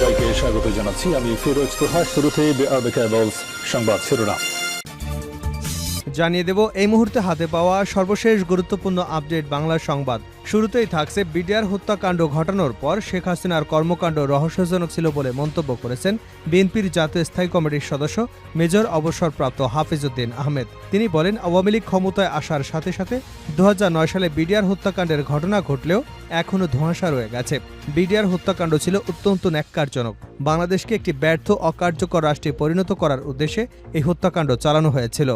সবাইকে স্বাগত জানাচ্ছি। আমি ফিরোজ তোহা। শুরুতেই সংবাদ শিরোনাম জানিয়ে দেব এই মুহূর্তে হাতে পাওয়া সর্বশেষ গুরুত্বপূর্ণ আপডেট বাংলা সংবাদ। শুরুতেই থাকছে বিডিআর হত্যাকাণ্ড ঘটানোর পর শেখ হাসিনার কর্মকাণ্ড রহস্যজনক ছিল বলে মন্তব্য করেছেন বিএনপির জাতীয় স্থায়ী কমিটির সদস্য মেজর অবসরপ্রাপ্ত হাফিজউদ্দিন আহমেদ। তিনি বলেন, আওয়ামী লীগ ক্ষমতায় আসার সাথে সাথে 2009 সালে বিডিআর হত্যাকাণ্ডের ঘটনা ঘটলেও এখনও ধোঁয়াশা রয়ে গেছে। বিডিআর হত্যাকাণ্ড ছিল অত্যন্ত ন্যাক্কারজনক। বাংলাদেশকে একটি ব্যর্থ অকার্যকর রাষ্ট্রে পরিণত করার উদ্দেশ্যে এই হত্যাকাণ্ড চালানো হয়েছিল।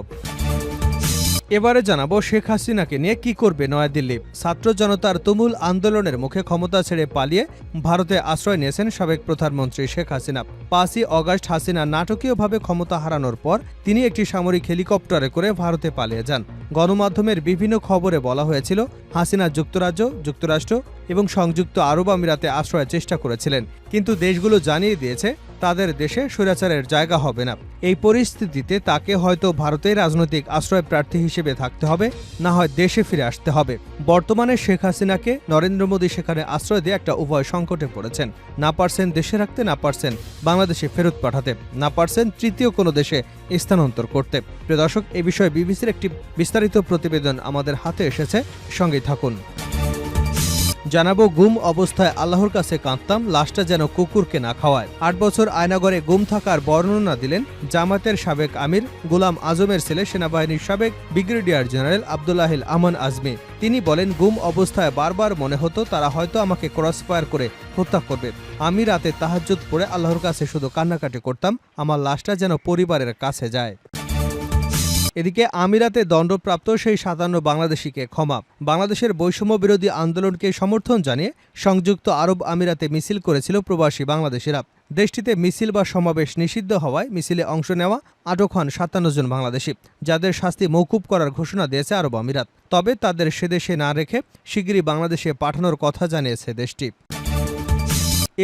এবারে জানাবো শেখ হাসিনাকে নিয়ে কি করবে নয়াদিল্লি। ছাত্র জনতার তুমুল আন্দোলনের মুখে ক্ষমতা ছেড়ে পালিয়ে ভারতে আশ্রয় নিয়েছেন সাবেক প্রধানমন্ত্রী শেখ হাসিনা। 5ই অগাস্ট হাসিনা নাটকীয়ভাবে ক্ষমতা হারানোর পর তিনি একটি সামরিক হেলিকপ্টারে করে ভারতে পালিয়ে যান। গণমাধ্যমের বিভিন্ন খবরে বলা হয়েছিল হাসিনা যুক্তরাজ্য, যুক্তরাষ্ট্র এবং সংযুক্ত আরব আমিরাতে আশ্রয়ের চেষ্টা করেছিলেন, কিন্তু দেশগুলো জানিয়ে দিয়েছে তাদের দেশে স্বৈরাচারের জায়গা হবে না। এই পরিস্থিতিতে তাকে হয়তো ভারতের রাজনৈতিক আশ্রয় প্রার্থী হিসেবে থাকতে হবে, না হয় দেশে ফিরে আসতে হবে। বর্তমানে শেখ হাসিনাকে নরেন্দ্র মোদী সেখানে আশ্রয় দিয়ে একটা উভয় সংকটে পড়েছেন। না পারছেন দেশে রাখতে, না পারছেন বাংলাদেশে ফেরত পাঠাতে, না পারছেন তৃতীয় কোনো দেশে স্থানান্তর করতে। প্রিয় দর্শক, এই বিষয়ে বিবিসির একটি বিস্তারিত প্রতিবেদন আমাদের হাতে এসেছে, সঙ্গেই থাকুন। জানাবো গুম অবস্থায় আল্লাহর কাছে কাঁদতাম, লাশটা যেন কুকুরকে না খাওয়ায়। 8 বছর আয়নাগরে গুম থাকার বর্ণনা দিলেন জামায়াতের সাবেক আমির গোলাম আজমের ছেলে সেনাবাহিনীর সাবেক ব্রিগেডিয়ার জেনারেল আব্দুল্লাহিল আমান আজমি। তিনি বলেন, গুম অবস্থায় বারবার মনে হতো তারা হয়তো আমাকে ক্রসফায়ার করে হত্যা করবে। আমি রাতে তাহাজ্জুদ পড়ে আল্লাহর কাছে শুধু কান্নাকাটি করতাম, আমার লাশটা যেন পরিবারের কাছে যায়। এদিকে আমিরাতে দণ্ডপ্রাপ্ত সেই 57 বাংলাদেশিকে ক্ষমা। বাংলাদেশের বৈষম্য বিরোধী আন্দোলনকে সমর্থন জানিয়ে সংযুক্ত আরব আমিরাতে মিছিল করেছিল প্রবাসী বাংলাদেশিরা। দেশটিতে মিছিল বা সমাবেশ নিষিদ্ধ হওয়ায় মিছিলে অংশ নেওয়া আটক হন 57 জন বাংলাদেশি, যাদের শাস্তি মওকুফ করার ঘোষণা দিয়েছে আরব আমিরাত। তবে তাদের সেদেশে না রেখে শিগগিরই বাংলাদেশে পাঠানোর কথা জানিয়েছে দেশটি।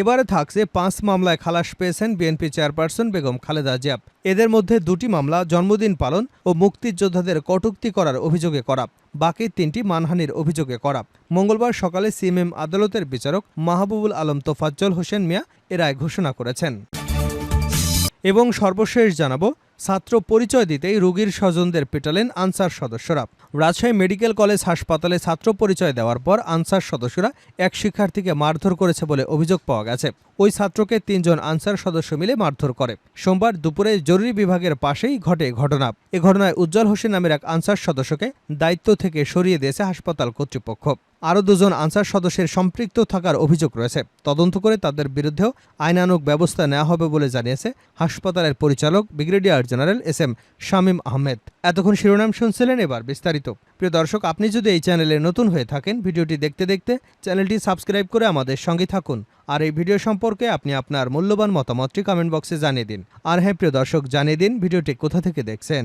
এবারে থাকছে 5 মামলায় খালাস পেয়েছেন বিএনপি চেয়ারপারসন বেগম খালেদা জিয়া। এদের মধ্যে 2টি মামলা জন্মদিন পালন ও মুক্তিযোদ্ধাদের কটূক্তি করার অভিযোগে করা, বাকি 3টি মানহানির অভিযোগে করা। মঙ্গলবার সকালে সিএমএম আদালতের বিচারক মাহবুবুল আলম তোফাজ্জল হোসেন মিয়া এ রায় ঘোষণা করেছেন। এবং সর্বশেষ জানাবো, ছাত্র পরিচয় দিতেই রোগীর স্বজনদের পেটালেন আনসার সদস্যরা। রাজশাহী মেডিকেল কলেজ হাসপাতালে ছাত্র পরিচয় দেওয়ার পর আনসার সদস্যরা এক শিক্ষার্থীকে মারধর করেছে বলে অভিযোগ পাওয়া গেছে। ওই ছাত্রকে 3 জন আনসার সদস্য মিলে মারধর করে। সোমবার দুপুরে জরুরি বিভাগের পাশেই ঘটে ঘটনা। এ ঘটনায় উজ্জ্বল হোসেন নামের এক আনসার সদস্যকে দায়িত্ব থেকে সরিয়ে দিয়েছে হাসপাতাল কর্তৃপক্ষ। আরও 2 জন আনসার সদস্যের সম্পৃক্ত থাকার অভিযোগ রয়েছে। তদন্ত করে তাদের বিরুদ্ধেও আইনানুগ ব্যবস্থা নেওয়া হবে বলে জানিয়েছে হাসপাতালের পরিচালক brigadier general SM. Shamim Ahmed. এতক্ষণ শিরোনাম শুনছিলেন, এবার বিস্তারিত। প্রিয় দর্শক, আপনি যদি এই চ্যানেলে নতুন হয়ে থাকেন, ভিডিওটি দেখতে দেখতে চ্যানেলটি সাবস্ক্রাইব করে আমাদের সঙ্গে থাকুন। আর এই ভিডিও সম্পর্কে আপনি আপনার মূল্যবান মতামতটি কমেন্ট বক্সে জানিয়ে দিন। আর হ্যাঁ প্রিয় দর্শক, জানিয়ে দিন ভিডিওটি কোথা থেকে দেখছেন।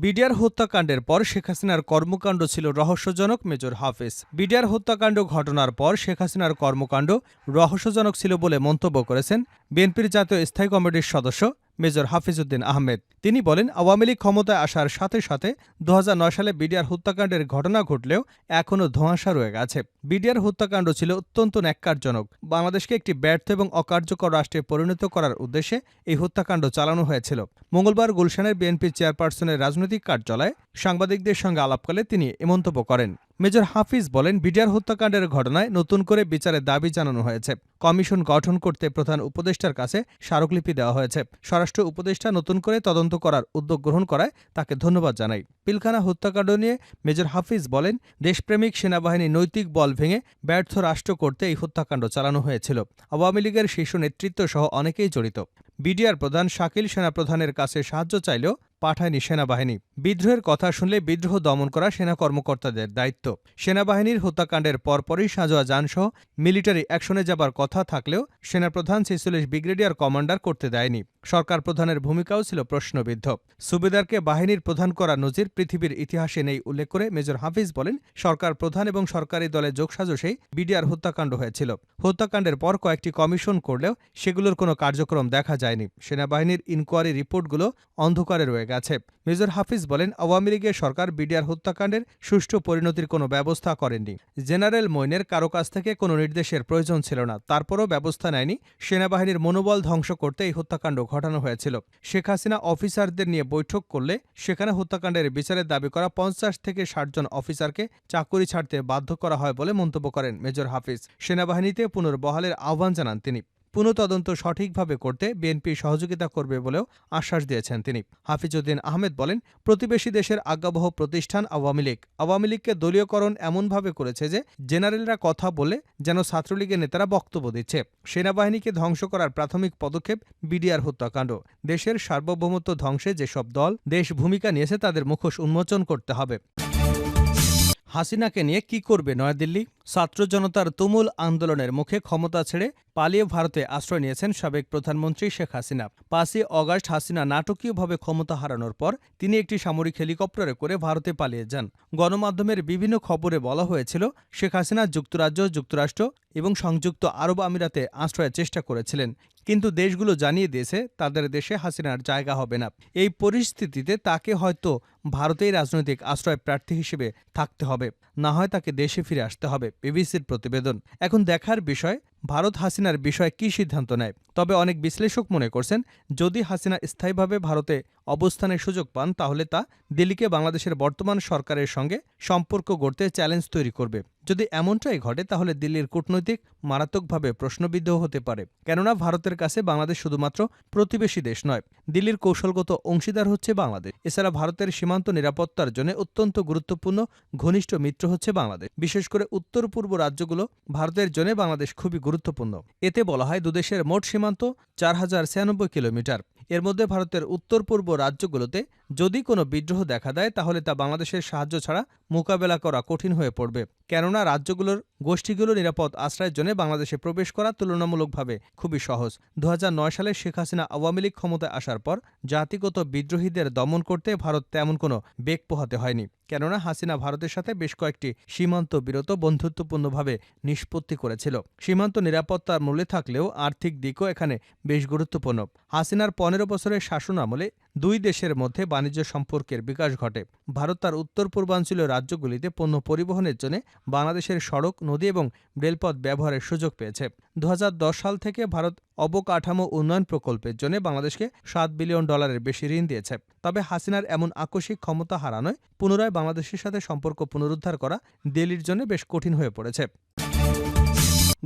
বিডিআর হত্যাকাণ্ডের পর শেখ হাসিনার কর্মকাণ্ড ছিল রহস্যজনক, মেজর হাফিজ। বিডিআর হত্যাকাণ্ড ঘটনার পর শেখ হাসিনার কর্মকাণ্ড রহস্যজনক ছিল বলে মন্তব্য করেছেন বিএনপির জাতীয় স্থায়ী কমিটির সদস্য মেজর হাফিজউদ্দিন আহমেদ। তিনি বলেন, আওয়ামী লীগ ক্ষমতায় আসার সাথে সাথে 2009 সালে বিডিআর হত্যাকাণ্ডের ঘটনা ঘটলেও এখনও ধোঁয়াশা রয়ে গেছে। বিডিআর হত্যাকাণ্ড ছিল অত্যন্ত ন্যাক্কারজনক। বাংলাদেশকে একটি ব্যর্থ এবং অকার্যকর রাষ্ট্রে পরিণত করার উদ্দেশ্যে এই হত্যাকাণ্ড চালানো হয়েছিল। মঙ্গলবার গুলশানের বিএনপি চেয়ারপারসনের রাজনৈতিক কার্যালয়ে সাংবাদিকদের সঙ্গে আলাপকালে তিনি এ মন্তব্য করেন। মেজর হাফিজ বলেন, বিডিআর হত্যাকাণ্ডের ঘটনায় নতুন করে বিচারের দাবি জানানো হয়েছে। কমিশন গঠন করতে প্রধান উপদেষ্টার কাছে স্মারকলিপি দেওয়া হয়েছে। স্বরাষ্ট্র উপদেষ্টা নতুন করে তদন্ত করার উদ্যোগ গ্রহণ করায় তাকে ধন্যবাদ জানাই। পিলখানা হত্যাকাণ্ড নিয়ে মেজর হাফিজ বলেন, দেশপ্রেমিক সেনাবাহিনী নৈতিক বল ভেঙে ব্যর্থ রাষ্ট্র করতে এই হত্যাকাণ্ড চালানো হয়েছিল। আওয়ামী লীগের শীর্ষ নেতৃত্ব সহ অনেকেই জড়িত। বিডিআর প্রধান শাকিল সেনাপ্রধানের কাছে সাহায্য চাইলেও পাঠায়নি সেনাবাহিনী। বিদ্রোহের কথা শুনলে বিদ্রোহ দমন করা সেনা কর্মকর্তাদের দায়িত্ব। সেনাবাহিনীর হত্যাকাণ্ডের পরপরই সাঁজোয়া যানসহ মিলিটারি অ্যাকশনে যাবার কথা থাকলেও সেনাপ্রধান 46 ব্রিগেডিয়ার কমান্ডার করতে দেয়নি। সরকার প্রধানের ভূমিকাও ছিল প্রশ্নবিদ্ধ। সুবেদারকে বাহিনীর প্রধান করা নজির পৃথিবীর ইতিহাসে নেই উল্লেখ করে মেজর হাফিজ বলেন, সরকার প্রধান এবং সরকারি দলের যোগসাজশেই বিডিআর হত্যাকাণ্ড হয়েছিল। হত্যাকাণ্ডের পর কয়েকটি কমিশন করলেও সেগুলোর কোনো কার্যক্রম দেখা যায়নি। সেনাবাহিনীর ইনকোয়ারি রিপোর্টগুলো অন্ধকারে রয়ে গেছে। মেজর হাফিজ বলেন, আওয়ামী লীগের সরকার বিডিআর হত্যাকাণ্ডের সুষ্ঠু পরিণতির কোনো ব্যবস্থা করেননি। জেনারেল মইনের কারো কাছ থেকে কোনো নির্দেশের প্রয়োজন ছিল না, তারপরও ব্যবস্থা নেয়নি। সেনাবাহিনীর মনোবল ধ্বংস করতে এই হত্যাকাণ্ড ঘটানো হয়েছিল। শেখ হাসিনা অফিসারদের নিয়ে বৈঠক করলে সেখানে হত্যাকাণ্ডের বিচারের দাবি করা ৫০ থেকে ৬০ জন অফিসারকে চাকুরি ছাড়তে বাধ্য করা হয় বলে মন্তব্য করেন মেজর হাফিজ। সেনাবাহিনীতে পুনর্বহালের আহ্বান জানান তিনি। পুনঃতদন্ত সঠিকভাবে করতে বিএনপি সহযোগিতা করবে বলেও আশ্বাস দিয়েছেন তিনি। হাফিজউদ্দিন আহমেদ বলেন, প্রতিবেশী দেশের আজ্ঞাবহ প্রতিষ্ঠান আওয়ামী লীগকে দলীয়করণ এমনভাবে করেছে যে জেনারেলরা কথা বলে যেন ছাত্রলীগের নেতারা বক্তব্য দিচ্ছে। সেনাবাহিনীকে ধ্বংস করার প্রাথমিক পদক্ষেপ বিডিআর হত্যাকাণ্ড। দেশের সার্বভৌমত্ব ধ্বংসে যেসব দল দেশ ভূমিকা নিয়েছে তাদের মুখোশ উন্মোচন করতে হবে। হাসিনাকে নিয়ে কি করবে নয়াদিল্লি? ছাত্র জনতার তুমুল আন্দোলনের মুখে ক্ষমতা ছেড়ে পালিয়ে ভারতে আশ্রয় নিয়েছেন সাবেক প্রধানমন্ত্রী শেখ হাসিনা। ৫ই অগাস্ট হাসিনা নাটকীয়ভাবে ক্ষমতা হারানোর পর তিনি একটি সামরিক হেলিকপ্টারে করে ভারতে পালিয়ে যান। গণমাধ্যমের বিভিন্ন খবরে বলা হয়েছিল শেখ হাসিনা যুক্তরাজ্য, যুক্তরাষ্ট্র এবং সংযুক্ত আরব আমিরাতে আশ্রয়ের চেষ্টা করেছিলেন, কিন্তু দেশগুলো জানিয়ে দিয়েছে তাদের দেশে হাসিনার জায়গা হবে না। এই পরিস্থিতিতে তাকে হয়তো ভারতেই রাজনৈতিক আশ্রয় প্রার্থী হিসেবে থাকতে হবে, না হয় তাকে দেশে ফিরে আসতে হবে। বিবিসির প্রতিবেদন। এখন দেখার বিষয় ভারত হাসিনার বিষয়ে কী সিদ্ধান্ত নেয়। তবে অনেক বিশ্লেষক মনে করছেন, যদি হাসিনা স্থায়ীভাবে ভারতে অবস্থানের সুযোগ পান তাহলে তা দিল্লিকে বাংলাদেশের বর্তমান সরকারের সঙ্গে সম্পর্ক গড়তে চ্যালেঞ্জ তৈরি করবে। যদি এমনটাই ঘটে তাহলে দিল্লির কূটনৈতিক মারাত্মকভাবে প্রশ্নবিদ্ধ হতে পারে, কেননা ভারতের কাছে বাংলাদেশ শুধুমাত্র প্রতিবেশী দেশ নয়, দিল্লির কৌশলগত অংশীদার হচ্ছে বাংলাদেশ। এছাড়া ভারতের সীমান্ত নিরাপত্তার জন্য অত্যন্ত গুরুত্বপূর্ণ ঘনিষ্ঠ মিত্র হচ্ছে বাংলাদেশ। বিশেষ করে উত্তর পূর্ব রাজ্যগুলো ভারতের জন্য বাংলাদেশ খুবই গুরুত্বপূর্ণ। এতে বলা হয় দুদেশের মোট সীমান্ত ৪,০৯৬ কিলোমিটার। এর মধ্যে ভারতের উত্তর পূর্ব রাজ্যগুলোতে যদি কোনো বিদ্রোহ দেখা দেয় তাহলে তা বাংলাদেশের সাহায্য ছাড়া মোকাবেলা করা কঠিন হয়ে পড়বে, কেননা রাজ্যগুলোর গোষ্ঠীগুলো নিরাপদ আশ্রয়ের জন্য বাংলাদেশে প্রবেশ করা তুলনামূলকভাবে খুবই সহজ। ২০০৯ সালে শেখ হাসিনা আওয়ামী লীগ ক্ষমতায় আসার পর জাতিগত বিদ্রোহীদের দমন করতে ভারত তেমন কোনো বেগ পোহাতে হয়নি, কেননা হাসিনা ভারতের সাথে বেশ কয়েকটি সীমান্ত বিরত বন্ধুত্বপূর্ণভাবে নিষ্পত্তি করেছিল। সীমান্ত নিরাপত্তার মূল্যে থাকলেও আর্থিক দিকও এখানে বেশ গুরুত্বপূর্ণ। হাসিনার ১৫ বছরের শাসন আমলে দুই দেশের মধ্যে বাণিজ্য সম্পর্কের বিকাশ ঘটে। ভারত তার উত্তর পূর্বাঞ্চলীয় রাজ্যগুলিতে পণ্য পরিবহনের জন্য বাংলাদেশের সড়ক, নদী এবং রেলপথ ব্যবহারের সুযোগ পেয়েছে। ২০১০ সাল থেকে ভারত অবকাঠামো উন্নয়ন প্রকল্পের জন্য বাংলাদেশকে $৭ বিলিয়ন বেশি ঋণ দিয়েছে। তবে হাসিনার এমন আকস্মিক ক্ষমতা হারানোয় পুনরায় বাংলাদেশের সাথে সম্পর্ক পুনরুদ্ধার করা দিল্লির জন্য বেশ কঠিন হয়ে পড়েছে।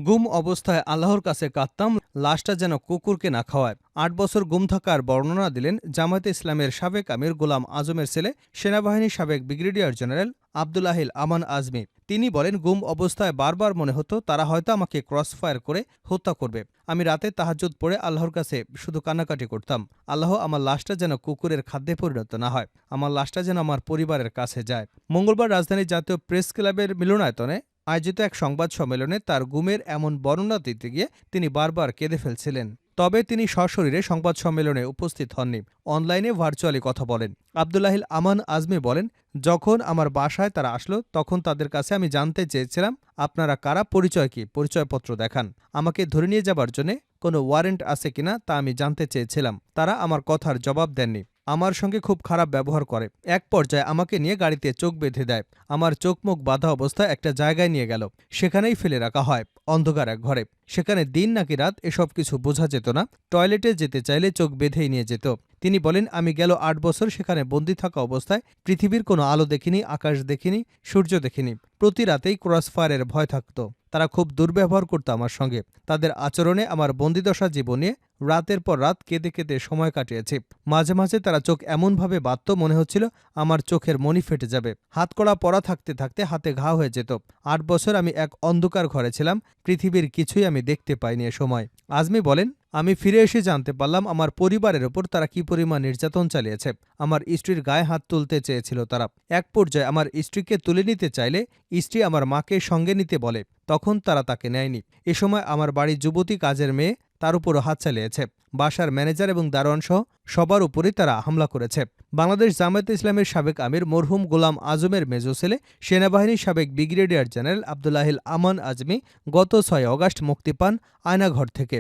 গুম অবস্থায় আল্লাহর কাছে কাঁদতাম, লাশটা যেন কুকুরকে না খাওয়ায়। ৮ বছর গুম থাকার বর্ণনা দিলেন জামায়াতে ইসলামের সাবেক আমির গোলাম আজমের ছেলে, সেনাবাহিনীর সাবেক ব্রিগেডিয়ার জেনারেল আব্দুল্লাহিল আমান আজমি। তিনি বলেন, গুম অবস্থায় বারবার মনে হতো তারা হয়তো আমাকে ক্রসফায়ার করে হত্যা করবে। আমি রাতে তাহাজ্জুদ পড়ে আল্লাহর কাছে শুধু কান্নাকাটি করতাম, আল্লাহ আমার লাশটা যেন কুকুরের খাদ্যে পরিণত না হয়, আমার লাশটা যেন আমার পরিবারের কাছে যায়। মঙ্গলবার রাজধানীর জাতীয় প্রেস ক্লাবের মিলনায়তনে আয়োজিত এক সংবাদ সম্মেলনে তার গুমের এমন বর্ণনা দিতে গিয়ে তিনি বারবার কেঁদে ফেলছিলেন। তবে তিনি সশরীরে সংবাদ সম্মেলনে উপস্থিত হননি, অনলাইনে ভার্চুয়ালি কথা বলেন। আব্দুল্লাহিল আমান আজমি বলেন, যখন আমার বাসায় তারা আসলো তখন তাদের কাছে আমি জানতে চেয়েছিলাম আপনারা কারা, পরিচয় কি, পরিচয়পত্র দেখান। আমাকে ধরে নিয়ে যাবার জন্য কোনো ওয়ারেন্ট আছে কিনা তা আমি জানতে চেয়েছিলাম। তারা আমার কথার জবাব দেননি, আমার সঙ্গে খুব খারাপ ব্যবহার করে। এক পর্যায়ে আমাকে নিয়ে গাড়িতে চোখ বেঁধে দেয়, আমার চোখ মুখ বাঁধা অবস্থায় একটা জায়গায় নিয়ে গেল, সেখানেই ফেলে রাখা হয়, অন্ধকার এক ঘরে। সেখানে দিন নাকি রাত এসব কিছু বোঝা যেত না, টয়লেটে যেতে চাইলে চোখ বেঁধেই নিয়ে যেত। তিনি বলেন, আমি গেল ৮ বছর সেখানে বন্দী থাকা অবস্থায় পৃথিবীর কোনো আলো দেখিনি, আকাশ দেখিনি, সূর্য দেখিনি। প্রতি রাতেই ক্রসফায়ারের ভয় থাকত। তারা খুব দুর্ব্যবহার করত আমার সঙ্গে। তাদের আচরণে আমার বন্দিদশা জীবনে রাতের পর রাত কেঁদে কেঁদে সময় কাটিয়েছি। মাঝে মাঝে তারা চোখ এমনভাবে বাঁধত মনে হচ্ছিল আমার চোখের মণি ফেটে যাবে। হাতকড়া পরা থাকতে থাকতে হাতে ঘা হয়ে যেত। ৮ বছর আমি এক অন্ধকার ঘরে ছিলাম, পৃথিবীর কিছুই আমি দেখতে পাইনি এ সময়। আজমি বলেন, আমি ফিরে এসে জানতে পারলাম আমার পরিবারের ওপর তারা কি পরিমাণ নির্যাতন চালিয়েছে। আমার স্ত্রীর গায়ে হাত তুলতে চেয়েছিল তারা। এক পর্যায়ে আমার স্ত্রীকে তুলে নিতে চাইলে স্ত্রী আমার মাকে সঙ্গে নিতে বলে, তখন তারা তাকে নেয়নি। এ সময় আমার বাড়ির যুবতী কাজের মেয়ে তার উপরও হাত চালিয়েছে। বাসার ম্যানেজার এবং দারোয়ান সহ সবার উপরই তারা হামলা করেছে। বাংলাদেশ জামায়াতে ইসলামের সাবেক আমির মরহুম গোলাম আজমের মেজো ছেলে, সেনাবাহিনীর সাবেক ব্রিগেডিয়ার জেনারেল আব্দুল্লাহিল আমান আজমি গত ৬ অগাস্ট মুক্তি পান আয়নাঘর থেকে।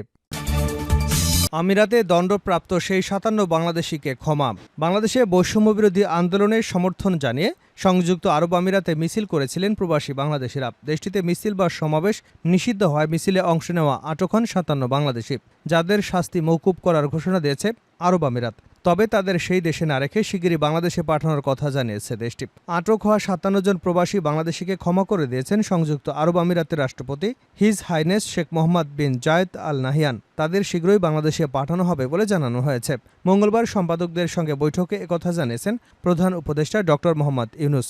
আমিরাতে দণ্ডপ্রাপ্ত সেই ৫৭ বাংলাদেশিকে ক্ষমা। বাংলাদেশে বৈষম্যবিরোধী আন্দোলনের সমর্থন জানিয়ে সংযুক্ত আরব আমিরাতে মিছিল করেছিলেন প্রবাসী বাংলাদেশিরা। দেশটিতে মিছিল বা সমাবেশ নিষিদ্ধ হয় মিছিলে অংশ নেওয়া আটক হন ৫৭ বাংলাদেশি, যাদের শাস্তি মওকুফ করার ঘোষণা দিয়েছে আরব আমিরাত। তবে তাদের সেই দেশে না রেখে শিগগিরই বাংলাদেশে পাঠানোর কথা জানিয়েছে দেশটি। আটক হওয়া ৫৭ জন প্রবাসী বাংলাদেশিকে ক্ষমা করে দিয়েছেন সংযুক্ত আরব আমিরাতের রাষ্ট্রপতি হিজ হাইনেস শেখ মোহাম্মদ বিন জায়েদ আল নাহিয়ান। তাদের শীঘ্রই বাংলাদেশে পাঠানো হবে বলে জানানো হয়েছে। মঙ্গলবার সম্পাদকদের সঙ্গে বৈঠকে একথা জানিয়েছেন প্রধান উপদেষ্টা ড. মোহাম্মদ ইউনূস।